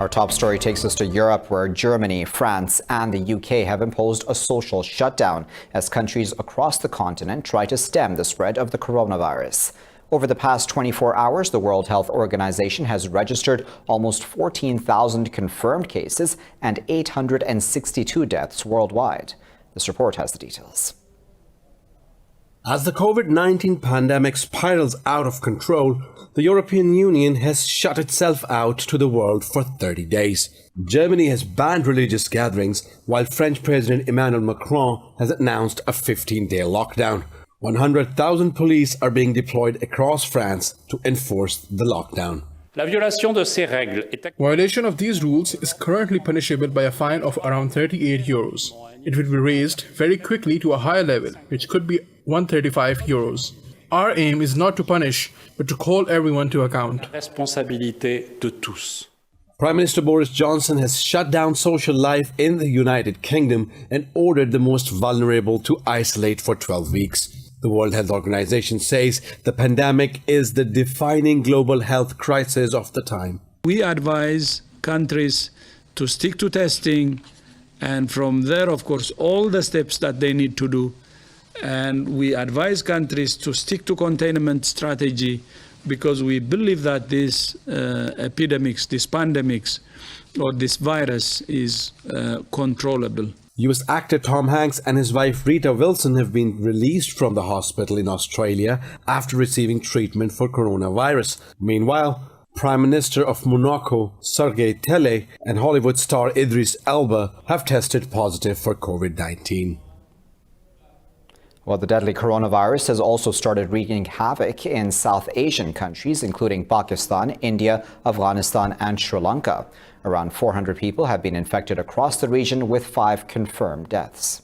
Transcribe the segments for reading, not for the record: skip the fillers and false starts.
Our top story takes us to Europe, where Germany, France and the UK have imposed a social shutdown as countries across the continent try to stem the spread of the coronavirus. Over the past 24 hours, the World Health Organization has registered almost 14,000 confirmed cases and 862 deaths worldwide. This report has the details. As the COVID-19 pandemic spirals out of control, the European Union has shut itself out to the world for 30 days. Germany has banned religious gatherings, while French President Emmanuel Macron has announced a 15-day lockdown. 100,000 police are being deployed across France to enforce the lockdown. Violation of these rules is currently punishable by a fine of around 38 euros. It will be raised very quickly to a higher level, which could be 135 euros. Our aim is not to punish, but to call everyone to account. Prime Minister Boris Johnson has shut down social life in the United Kingdom and ordered the most vulnerable to isolate for 12 weeks. The World Health Organization says the pandemic is the defining global health crisis of the time. We advise countries to stick to testing, and from there, of course, all the steps that they need to do. And we advise countries to stick to containment strategy, because we believe that this epidemics, this pandemics, or this virus is controllable. US actor Tom Hanks and his wife Rita Wilson have been released from the hospital in Australia after receiving treatment for coronavirus. Meanwhile, Prime Minister of Monaco, Sergei Tele, and Hollywood star Idris Elba have tested positive for COVID-19. Well, the deadly coronavirus has also started wreaking havoc in South Asian countries, including Pakistan, India, Afghanistan and Sri Lanka. Around 400 people have been infected across the region, with 5 confirmed deaths.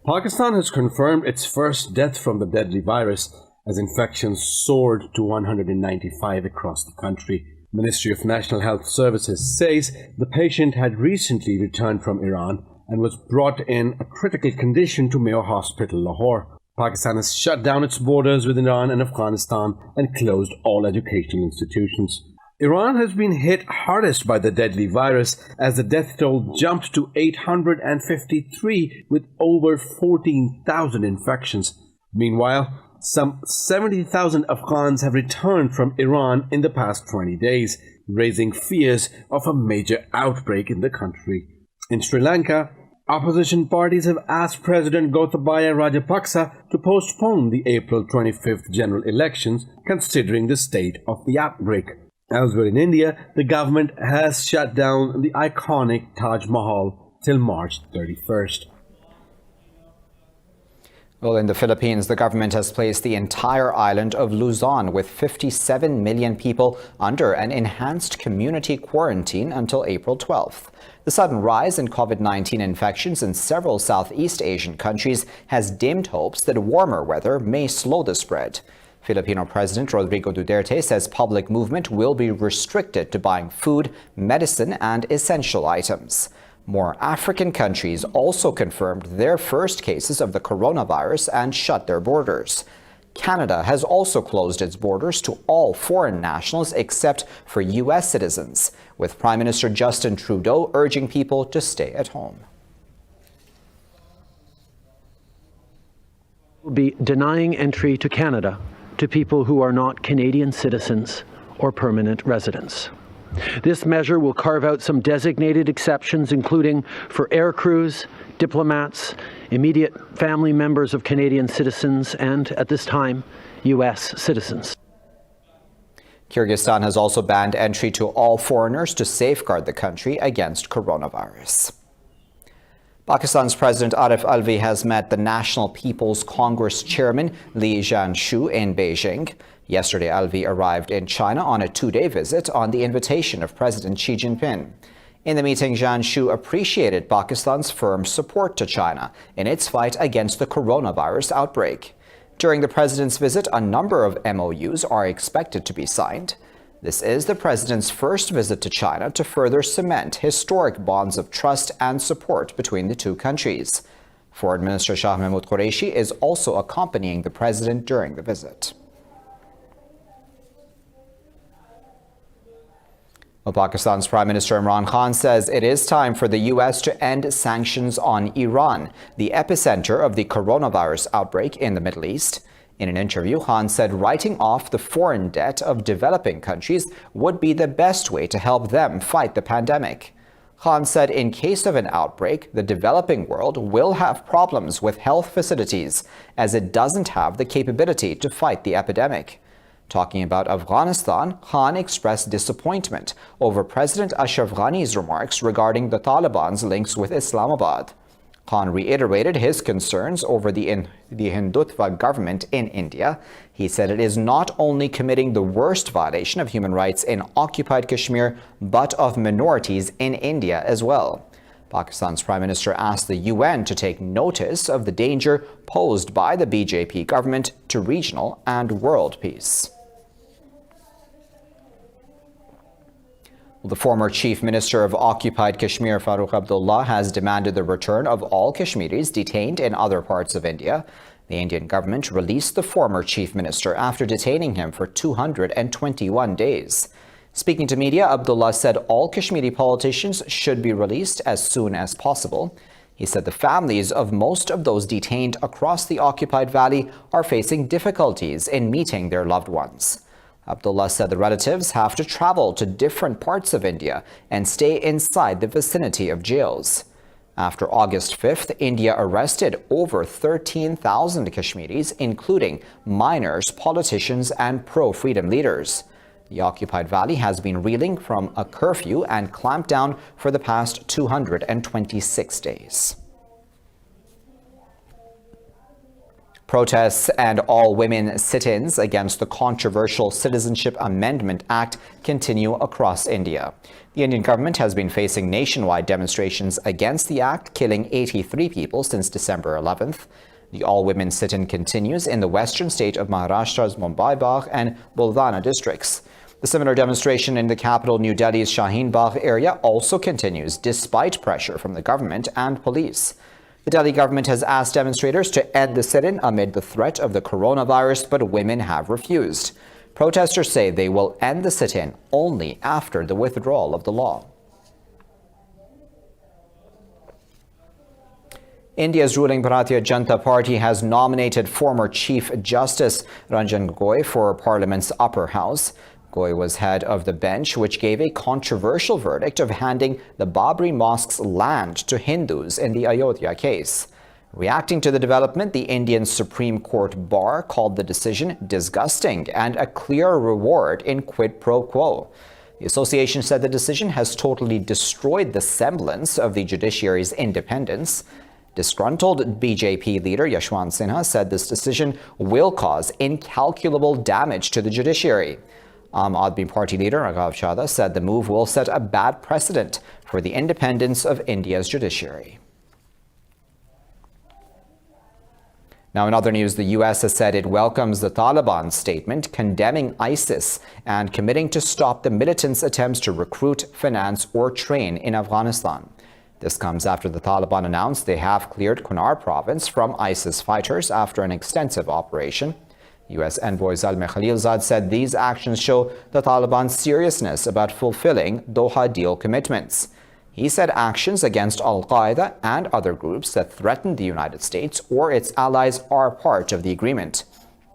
Pakistan has confirmed its first death from the deadly virus as infections soared to 195 across the country. Ministry of National Health Services says the patient had recently returned from Iran and was brought in a critical condition to Mayo Hospital, Lahore. Pakistan has shut down its borders with Iran and Afghanistan and closed all educational institutions. Iran has been hit hardest by the deadly virus as the death toll jumped to 853 with over 14,000 infections. Meanwhile, some 70,000 Afghans have returned from Iran in the past 20 days, raising fears of a major outbreak in the country. In Sri Lanka, opposition parties have asked President Gotabaya Rajapaksa to postpone the April 25th general elections, considering the state of the outbreak. Elsewhere in India, the government has shut down the iconic Taj Mahal till March 31st. Well, in the Philippines, the government has placed the entire island of Luzon with 57 million people under an enhanced community quarantine until April 12th. The sudden rise in COVID-19 infections in several Southeast Asian countries has dimmed hopes that warmer weather may slow the spread. Filipino President Rodrigo Duterte says public movement will be restricted to buying food, medicine, and essential items. More African countries also confirmed their first cases of the coronavirus and shut their borders. Canada has also closed its borders to all foreign nationals except for U.S. citizens, with Prime Minister Justin Trudeau urging people to stay at home. We'll be denying entry to Canada to people who are not Canadian citizens or permanent residents. This measure will carve out some designated exceptions, including for air crews, diplomats, immediate family members of Canadian citizens, and, at this time, U.S. citizens. Kyrgyzstan has also banned entry to all foreigners to safeguard the country against coronavirus. Pakistan's President Arif Alvi has met the National People's Congress Chairman Li Zhanshu in Beijing. Yesterday, Alvi arrived in China on a 2-day visit on the invitation of President Xi Jinping. In the meeting, Zhanshu appreciated Pakistan's firm support to China in its fight against the coronavirus outbreak. During the president's visit, a number of MOUs are expected to be signed. This is the president's first visit to China to further cement historic bonds of trust and support between the two countries. Foreign Minister Shah Mahmood Qureshi is also accompanying the president during the visit. Well, Pakistan's Prime Minister Imran Khan says it is time for the U.S. to end sanctions on Iran, the epicenter of the coronavirus outbreak in the Middle East. In an interview, Khan said writing off the foreign debt of developing countries would be the best way to help them fight the pandemic. Khan said in case of an outbreak, the developing world will have problems with health facilities as it doesn't have the capability to fight the epidemic. Talking about Afghanistan, Khan expressed disappointment over President Ashraf Ghani's remarks regarding the Taliban's links with Islamabad. Khan reiterated his concerns over the Hindutva government in India. He said it is not only committing the worst violation of human rights in occupied Kashmir, but of minorities in India as well. Pakistan's Prime Minister asked the UN to take notice of the danger posed by the BJP government to regional and world peace. The former Chief Minister of Occupied Kashmir, Farooq Abdullah, has demanded the return of all Kashmiris detained in other parts of India. The Indian government released the former Chief Minister after detaining him for 221 days. Speaking to media, Abdullah said all Kashmiri politicians should be released as soon as possible. He said the families of most of those detained across the occupied valley are facing difficulties in meeting their loved ones. Abdullah said the relatives have to travel to different parts of India and stay inside the vicinity of jails. After August 5th, India arrested over 13,000 Kashmiris, including minors, politicians, and pro-freedom leaders. The occupied valley has been reeling from a curfew and clampdown for the past 226 days. Protests and all-women sit-ins against the controversial Citizenship Amendment Act continue across India. The Indian government has been facing nationwide demonstrations against the act, killing 83 people since December 11th. The all-women sit-in continues in the western state of Maharashtra's Mumbai Bagh and Buldhana districts. The similar demonstration in the capital New Delhi's Shaheen Bagh area also continues despite pressure from the government and police. The Delhi government has asked demonstrators to end the sit-in amid the threat of the coronavirus, but women have refused. Protesters say they will end the sit-in only after the withdrawal of the law. India's ruling Bharatiya Janata Party has nominated former Chief Justice Ranjan Gogoi for Parliament's upper house. Gogoi was head of the bench, which gave a controversial verdict of handing the Babri Mosque's land to Hindus in the Ayodhya case. Reacting to the development, the Indian Supreme Court Bar called the decision disgusting and a clear reward in quid pro quo. The association said the decision has totally destroyed the semblance of the judiciary's independence. Disgruntled BJP leader Yashwant Sinha said this decision will cause incalculable damage to the judiciary. Aam Aadmi Party leader Raghav Chadha said the move will set a bad precedent for the independence of India's judiciary. Now, in other news, the U.S. has said it welcomes the Taliban's statement condemning ISIS and committing to stop the militants' attempts to recruit, finance, or train in Afghanistan. This comes after the Taliban announced they have cleared Kunar province from ISIS fighters after an extensive operation. U.S. envoy Zalmay Khalilzad said these actions show the Taliban's seriousness about fulfilling Doha deal commitments. He said actions against al-Qaeda and other groups that threaten the United States or its allies are part of the agreement.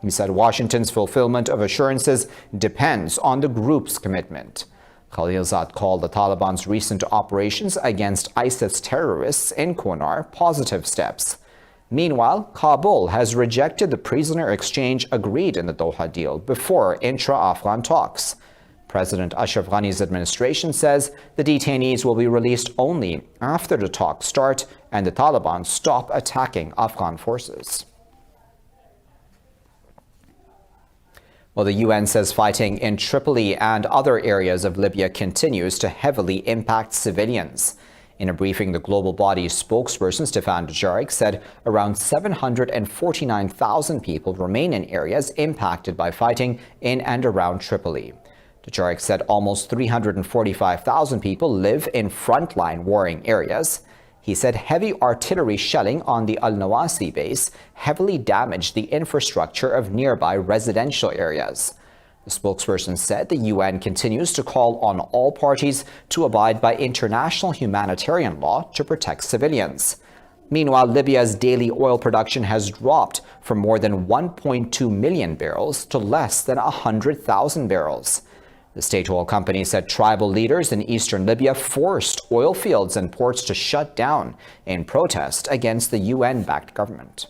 He said Washington's fulfillment of assurances depends on the group's commitment. Khalilzad called the Taliban's recent operations against ISIS terrorists in Kunar positive steps. Meanwhile, Kabul has rejected the prisoner exchange agreed in the Doha deal before intra-Afghan talks. President Ashraf Ghani's administration says the detainees will be released only after the talks start and the Taliban stop attacking Afghan forces. Well, the UN says fighting in Tripoli and other areas of Libya continues to heavily impact civilians. In a briefing, the global body's spokesperson Stefan Dujarric said around 749,000 people remain in areas impacted by fighting in and around Tripoli. Dujarric said almost 345,000 people live in frontline warring areas. He said heavy artillery shelling on the Al-Nawasi base heavily damaged the infrastructure of nearby residential areas. The spokesperson said the UN continues to call on all parties to abide by international humanitarian law to protect civilians. Meanwhile, Libya's daily oil production has dropped from more than 1.2 million barrels to less than 100,000 barrels. The state oil company said tribal leaders in eastern Libya forced oil fields and ports to shut down in protest against the UN-backed government.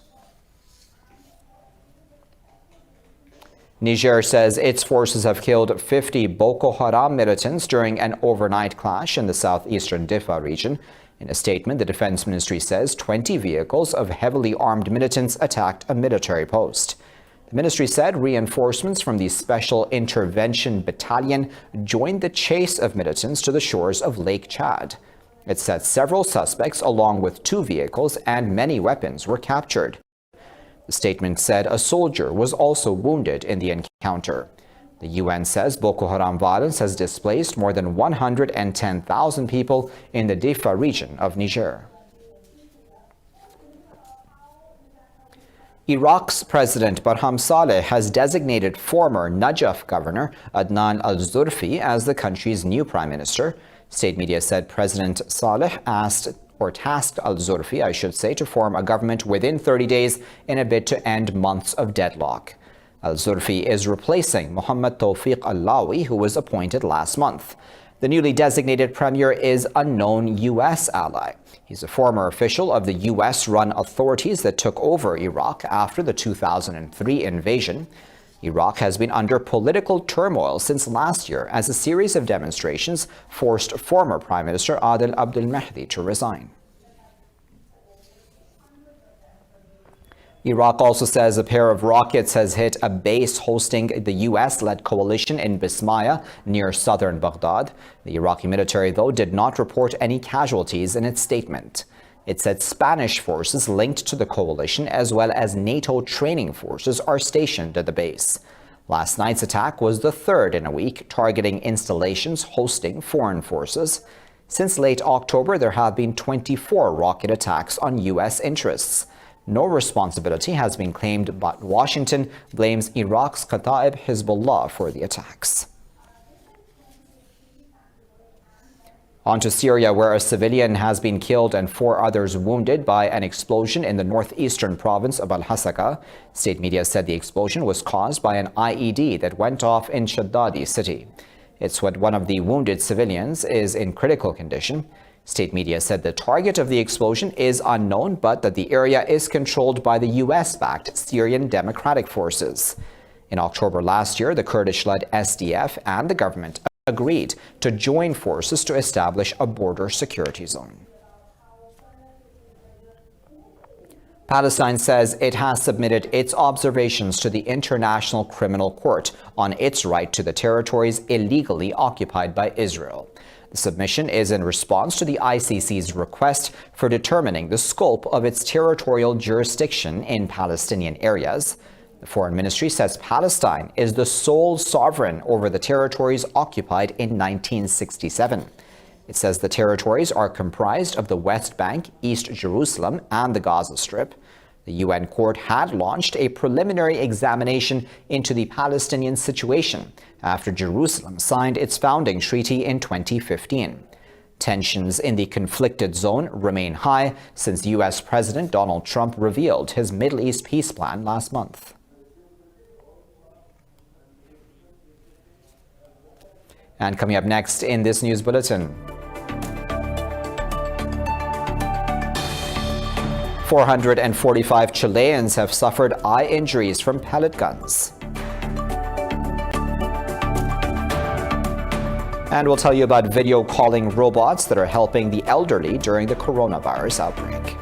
Niger says its forces have killed 50 Boko Haram militants during an overnight clash in the southeastern Diffa region. In a statement, the Defense Ministry says 20 vehicles of heavily armed militants attacked a military post. The ministry said reinforcements from the Special Intervention Battalion joined the chase of militants to the shores of Lake Chad. It said several suspects, along with 2 vehicles and many weapons, were captured. The statement said a soldier was also wounded in the encounter. The UN says Boko Haram violence has displaced more than 110,000 people in the Diffa region of Niger. Iraq's President Barham Saleh has designated former Najaf governor Adnan al-Zurfi as the country's new prime minister. State media said President Saleh tasked al-Zurfi, to form a government within 30 days in a bid to end months of deadlock. Al-Zurfi is replacing Mohammad Tawfiq Allawi, who was appointed last month. The newly designated premier is a known U.S. ally. He's a former official of the U.S.-run authorities that took over Iraq after the 2003 invasion. Iraq has been under political turmoil since last year as a series of demonstrations forced former Prime Minister Adel Abdel Mahdi to resign. Iraq also says a pair of rockets has hit a base hosting the U.S.-led coalition in Bismaya near southern Baghdad. The Iraqi military, though, did not report any casualties in its statement. It said Spanish forces linked to the coalition as well as NATO training forces are stationed at the base. Last night's attack was the third in a week, targeting installations hosting foreign forces. Since late October, there have been 24 rocket attacks on U.S. interests. No responsibility has been claimed, but Washington blames Iraq's Kataib Hezbollah for the attacks. On to Syria, where a civilian has been killed and 4 others wounded by an explosion in the northeastern province of Al-Hasaka. State media said the explosion was caused by an IED that went off in Shaddadi city. It's what one of the wounded civilians is in critical condition. State media said the target of the explosion is unknown, but that the area is controlled by the U.S.-backed Syrian Democratic Forces. In October last year, the Kurdish-led SDF and the government agreed to join forces to establish a border security zone. Palestine says it has submitted its observations to the International Criminal Court on its right to the territories illegally occupied by Israel. The submission is in response to the ICC's request for determining the scope of its territorial jurisdiction in Palestinian areas. The Foreign Ministry says Palestine is the sole sovereign over the territories occupied in 1967. It says the territories are comprised of the West Bank, East Jerusalem, and the Gaza Strip. The UN court had launched a preliminary examination into the Palestinian situation after Jerusalem signed its founding treaty in 2015. Tensions in the conflicted zone remain high since U.S. President Donald Trump revealed his Middle East peace plan last month. And coming up next in this news bulletin, 445 Chileans have suffered eye injuries from pellet guns. And we'll tell you about video calling robots that are helping the elderly during the coronavirus outbreak.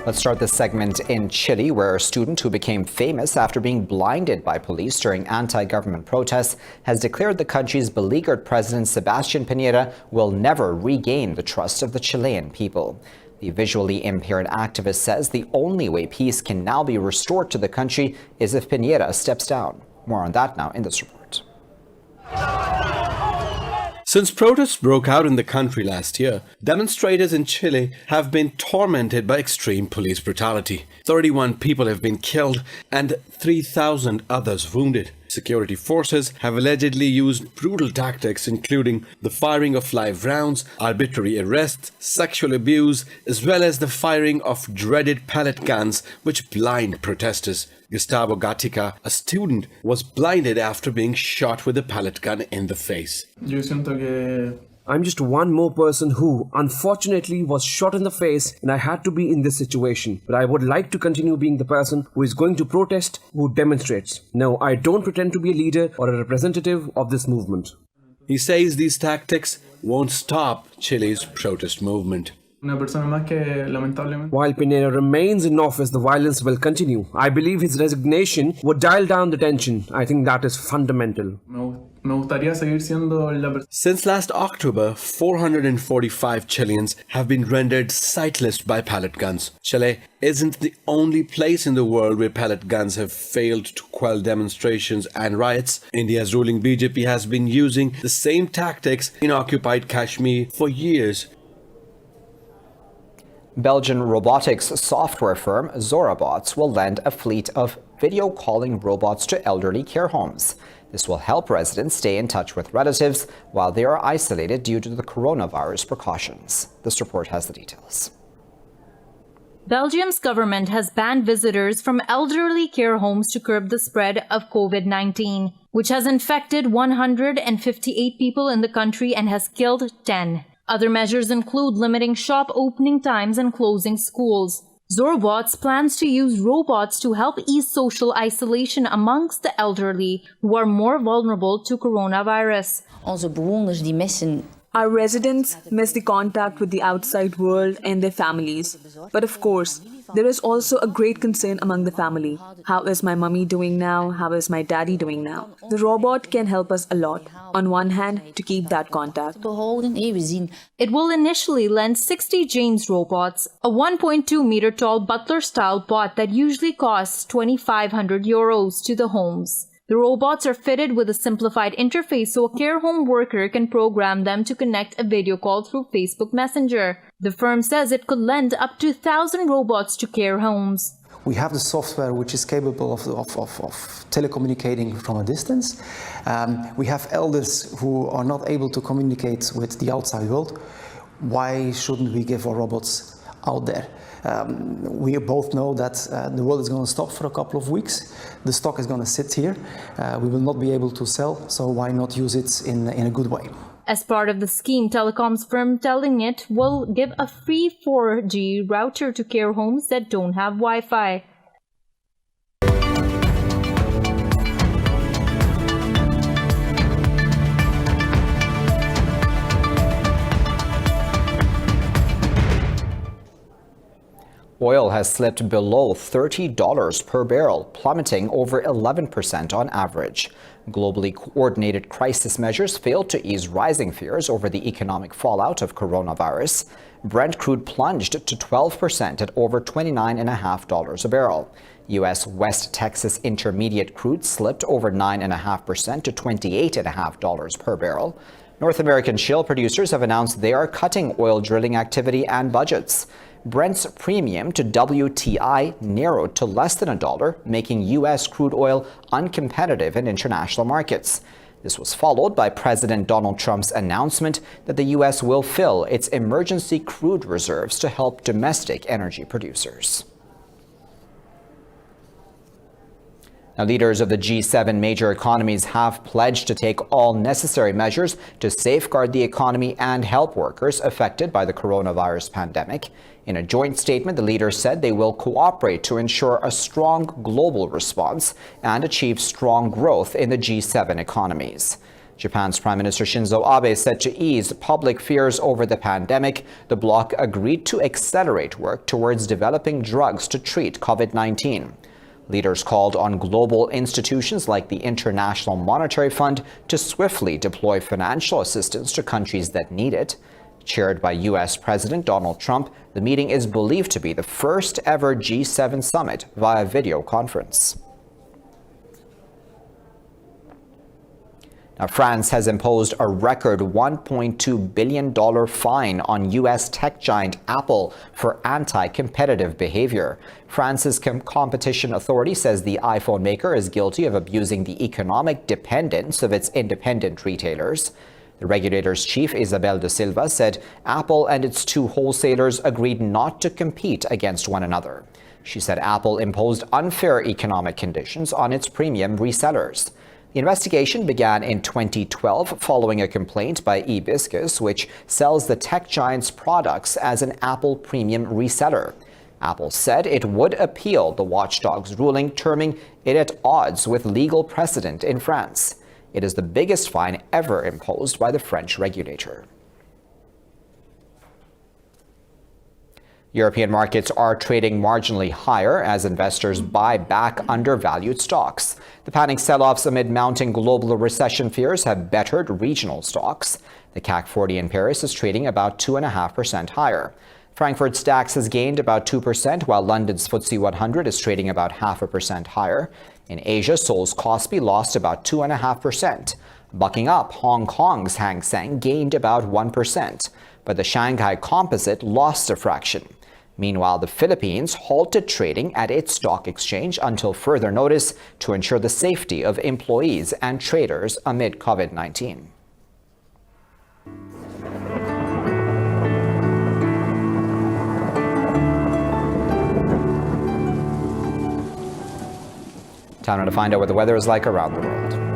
Let's start this segment in Chile, where a student who became famous after being blinded by police during anti-government protests has declared the country's beleaguered president Sebastián Piñera will never regain the trust of the Chilean people. The visually impaired activist says the only way peace can now be restored to the country is if Piñera steps down. More on that now in this report. Since protests broke out in the country last year, demonstrators in Chile have been tormented by extreme police brutality. 31 people have been killed and 3,000 others wounded. Security forces have allegedly used brutal tactics, including the firing of live rounds, arbitrary arrests, sexual abuse, as well as the firing of dreaded pellet guns which blind protesters. Gustavo Gatica, a student, was blinded after being shot with a pellet gun in the face. I'm just one more person who, unfortunately, was shot in the face and I had to be in this situation. But I would like to continue being the person who is going to protest, who demonstrates. No, I don't pretend to be a leader or a representative of this movement. He says these tactics won't stop Chile's protest movement. While Pineda remains in office, the violence will continue. I believe his resignation would dial down the tension. I think that is fundamental. Since last October, 445 Chileans have been rendered sightless by pellet guns. Chile isn't the only place in the world where pellet guns have failed to quell demonstrations and riots. India's ruling BJP has been using the same tactics in occupied Kashmir for years. Belgian robotics software firm Zorabots will lend a fleet of video calling robots to elderly care homes. This will help residents stay in touch with relatives while they are isolated due to the coronavirus precautions. This report has the details. Belgium's government has banned visitors from elderly care homes to curb the spread of COVID-19, which has infected 158 people in the country and has killed 10. Other measures include limiting shop opening times and closing schools. Zorabots plans to use robots to help ease social isolation amongst the elderly who are more vulnerable to coronavirus. Our residents miss the contact with the outside world and their families. But of course, there is also a great concern among the family. How is my mummy doing now? How is my daddy doing now? The robot can help us a lot. On one hand, to keep that contact. It will initially lend 60 James robots, a 1.2 meter tall butler-style bot that usually costs €2,500 to the homes. The robots are fitted with a simplified interface so a care home worker can program them to connect a video call through Facebook Messenger. The firm says it could lend up to 1,000 robots to care homes. We have the software which is capable of telecommunicating from a distance. We have elders who are not able to communicate with the outside world. Why shouldn't we give our robots out there? We both know that the world is going to stop for a couple of weeks. The stock is going to sit here. We will not be able to sell, so why not use it in a good way? As part of the scheme, telecoms firm Telling It will give a free 4G router to care homes that don't have Wi-Fi. Oil has slipped below $30 per barrel, plummeting over 11% on average. Globally coordinated crisis measures failed to ease rising fears over the economic fallout of coronavirus. Brent crude plunged to 12% at over $29.50 a barrel. U.S. West Texas Intermediate crude slipped over 9.5% to $28.50 per barrel. North American shale producers have announced they are cutting oil drilling activity and budgets. Brent's premium to WTI narrowed to less than $1, making U.S. crude oil uncompetitive in international markets. This was followed by President Donald Trump's announcement that the U.S. will fill its emergency crude reserves to help domestic energy producers. Now, leaders of the G7 major economies have pledged to take all necessary measures to safeguard the economy and help workers affected by the coronavirus pandemic. In a joint statement, the leaders said they will cooperate to ensure a strong global response and achieve strong growth in the G7 economies. Japan's Prime Minister Shinzo Abe said to ease public fears over the pandemic, the bloc agreed to accelerate work towards developing drugs to treat COVID-19. Leaders called on global institutions like the International Monetary Fund to swiftly deploy financial assistance to countries that need it. Chaired by U.S. President Donald Trump, the meeting is believed to be the first ever G7 summit via video conference. Now, France has imposed a record $1.2 billion fine on U.S. tech giant Apple for anti-competitive behavior. France's competition authority says the iPhone maker is guilty of abusing the economic dependence of its independent retailers. The regulator's chief, Isabel de Silva, said Apple and its two wholesalers agreed not to compete against one another. She said Apple imposed unfair economic conditions on its premium resellers. The investigation began in 2012 following a complaint by eBiscus, which sells the tech giant's products as an Apple premium reseller. Apple said it would appeal the watchdog's ruling, terming it at odds with legal precedent in France. It is the biggest fine ever imposed by the French regulator. European markets are trading marginally higher as investors buy back undervalued stocks. The panic sell-offs amid mounting global recession fears have bettered regional stocks. The CAC 40 in Paris is trading about 2.5% higher. Frankfurt's DAX has gained about 2%, while London's FTSE 100 is trading about 0.5% higher. In Asia, Seoul's Kospi lost about 2.5%. Bucking up, Hong Kong's Hang Seng gained about 1%, but the Shanghai Composite lost a fraction. Meanwhile, the Philippines halted trading at its stock exchange until further notice to ensure the safety of employees and traders amid COVID-19. Time now to find out what the weather is like around the world.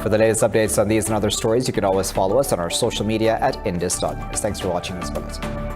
For the latest updates on these and other stories, you can always follow us on our social media at Indus.News. Thanks for watching this bulletin.